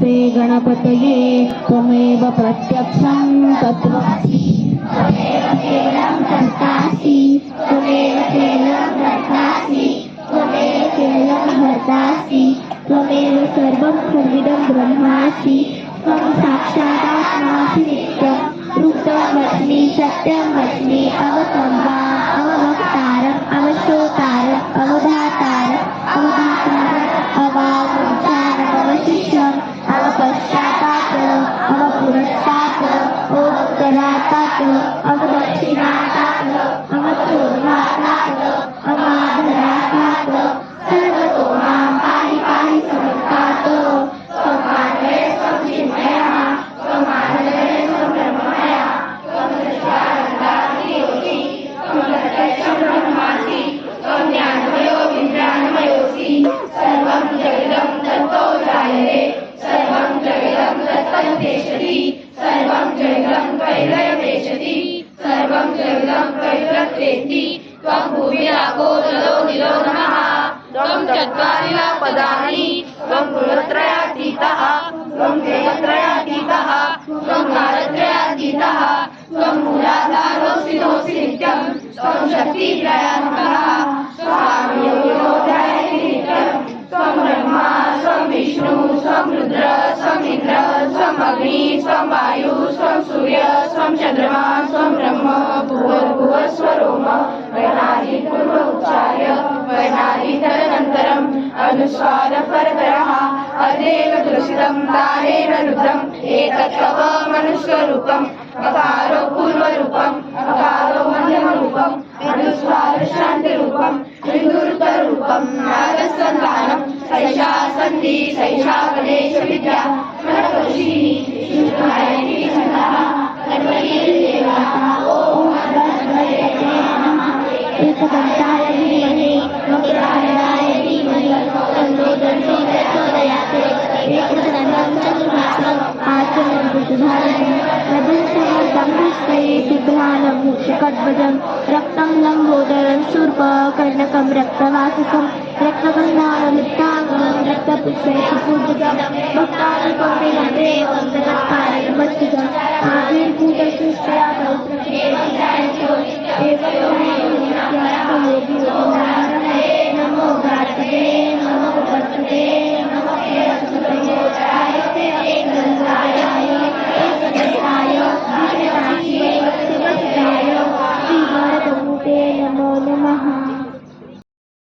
नमस्ते गणपतये त्वमेव प्रत्यक्षं तत्त्वमसि त्वमेव केवलं कर्तासि त्वमेव केवलं कर्तासि त्वमेव केवलं भर्तासि त्वमेव सर्वं खल्विदं ब्रह्मासि त्वं साक्षादात्मासि नित्यं रूपं वच्मि सत्यं वच्मि अवतम्बाम् अववक्तारम् अवश्रोतारम् अवधातारम् अवधातारम् अवामुच्चारम् अवशिष्यम् अवपश्चातात् अवपुरस्तात् अवोत्तरात् अवदक्षिणात् अवचूर्णात् अवाधरात् सर्वतो मां पाहि पाहि समर्पात् स्वमानये स्वचिन्मयः स्वमानये स्वब्रह्ममयः त्वमसच्चिदानन्दादियोऽसि त्वमप्रत्यक्षं ब्रह्मासि त्वज्ञानमयो विज्ञानमयोऽसि सर्वं जगदं तत्तो जायते सर्वं जगदं तत्तद्देशति सर्वं जगदं त्वयिलयमेषति सर्वं जगदं त्वयिप्रत्येति त्वं भूमिरापो जलो निलो नमः त्वं चत्वारिला पदानि त्वं गुणत्रयातीतः त्वं देवत्रयातीतः त्वं कालत्रयातीतः त्वं मूलाधारोऽसि नोऽसि नित्यं त्वं शक्तित्रयात्मकः स्वामियोगयोध्यायति नित्यं त्वं ब्रह्मा त्वं विष्णु त्वं रुद्र त्वं इन्द्र त्वं अग्नि त्वं वायु त्वं सूर्य त्वं चन्द्रमा त्वं ब्रह्म भुवस्वरोम वर्णादि पूर्व उच्चार्य वर्णादि तदनन्तरम् अनुस्वारपरतरः अदेव तुलसितं तारेण रुद्रम् एतत् तव मनुष्यरूपम् अकारो पूर्वरूपम् अकारो मध्यमरूपम् अनुस्वारशान्तिरूपम् बिन्दुरूपरूपम् नागसन्तानम् सैषा सन्धि सैषा गणेशविद्या मनतोषिः शुद्धायति छन्दः गणपतिर्देवः ॐ गणपतये नमः एकदन्ताय धीमहि वक्रतुण्डाय धीमहि तन्नो दन्तो प्रचोदयात् एकदन्तं चतुर्भुजम् आचमनं बुद्धिधारकं रजतमर्दं हस्ते सिद्धानं मूषकध्वजं रक्तं लम्बोदरं शूर्पकर्णकं रक्तवासकं रक्तगन्धानं